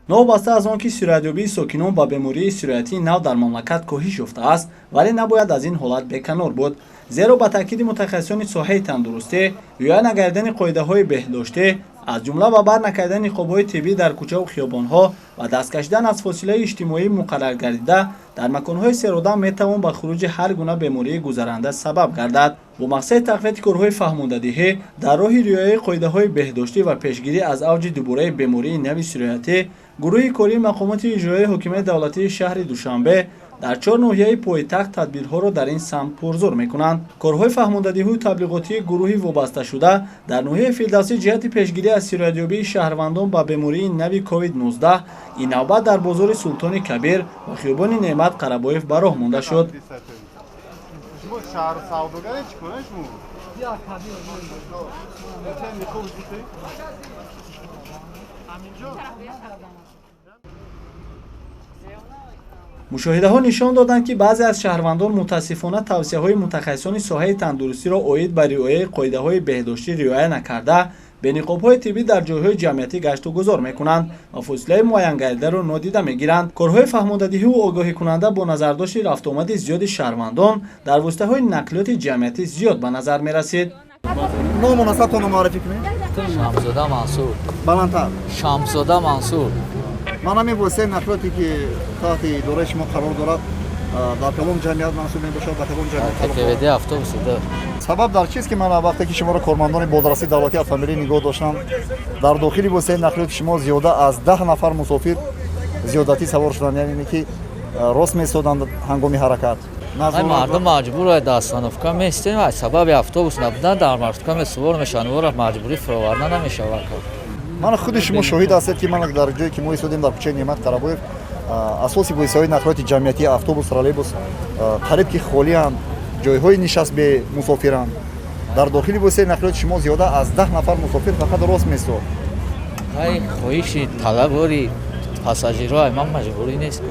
новобаста аз он ки сироятёбии сокинон ба бемории сироятии нав дар мамлакат коҳиш ёфтааст, вале набояд аз ин ҳолат беканор буд, зеро ба таъкиди мутахассисони соҳаи тандурустӣ риоя накардани қоидаҳои беҳдоштӣ, аз ҷумла ба бар накардани niqobҳои тиббӣ дар кӯчаву хиёбонҳо ва даст кашидан аз фосилаи иҷтимоӣ муқаррар гардида дар маконҳои серодам метавон ба хуруҷи ҳар гуна бемории гузаранда сабаб гардад. бо мақсади тақвияти корҳои фаҳмондадиҳӣ дар роҳи риояи қоидаҳои беҳдоштӣ ва пешгирӣ аз авҷи дубораи бемории нави сироятӣ, гурӯҳи кории мақомоти иҷроии ҳокимияти давлатии шаҳри Душанбе дар 4 ноҳияи пойтахт тадбирҳоро дар ин самт пурзур мекунанд. Корҳои фаҳмондадиҳию таблиғотии гурӯҳи вобасташуда дар ноҳияи Фирдавсӣ ҷиҳати пешгирӣ аз сироятёбии шаҳрвандон ба бемории нави COVID-19 ин навбат дар бозори Султони Кабир ва хиёбони Неъмат Қарабоев ба роҳ монда шуд. мушоҳидаҳо нишон доданд, ки баъзе аз шаҳрвандон мутаассифона тавсияҳои мутахассисони соҳаи тандурустиро оид ба риояи қоидаҳои беҳдоштӣ риоя накарда, бениқобҳои тиббӣ дар ҷойҳои ҷамъиятӣ гашту гузор мекунанд ва фосилаи муайянгардидаро нодида мегиранд. Корҳои фаҳмондадиҳию огоҳикунанда бо назардошти рафтуомади зиёди шаҳрвандон дар воситаҳои нақлиёти ҷамъиятӣ зиёд ба назар мерасид. ному насабтонро маърифӣ кунед. Шамзода Мансур. баландтар. Шамзода Мансур. ман ҳамин воситаи нақлиёте ки таҳти идораи шумо қарор дорад дар кадом ҷамъият мансуб мебошад, ба кадом ҷамъият ТКВД автобусида. сабаб дар чист ки ман вақте ки шуморо кормандони бодрасии давлатии автомобилӣ нигоҳ доштам, дар дохили воситаи нақлиёти шумо зиёда аз 10 нафар мусофир зиёдатӣ савор шуданд, яъне ки рост месоданд ҳангоми ҳаракат. мардум маҷбур дастановка местем, сабаби автобус набудан дар маршрутка сувор мешаванд, вора маҷбурӣ фуроварда намешавад. ман худи шумо шоҳид ҳастед ки ман дар ҷое ки мо истодем дар кӯчаи Неъмат Қарабоев, асоси воситаҳои нақлиёти ҷамъиятӣ автобус, троллейбус қариб ки холианд, ҷойҳои нишаст бе мусофиранд. дар дохили воситаи нақлиёти шумо зиёда аз 10 нафар мусофир фақат рост месод. ай хоҳиши талабори пассажирҳо ман маҷбурӣ нест.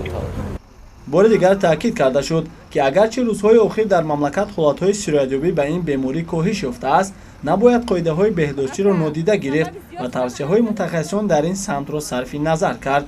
бори дигар таъкид карда шуд, ки агарчи рӯзҳои охир дар мамлакат ҳолатҳои сироятёбӣ ба ин беморӣ коҳиш ёфтааст, набояд қоидаҳои беҳдоштиро нодида гирифт ва тавсияҳои мутахассисон дар ин самтро сарфи назар кард.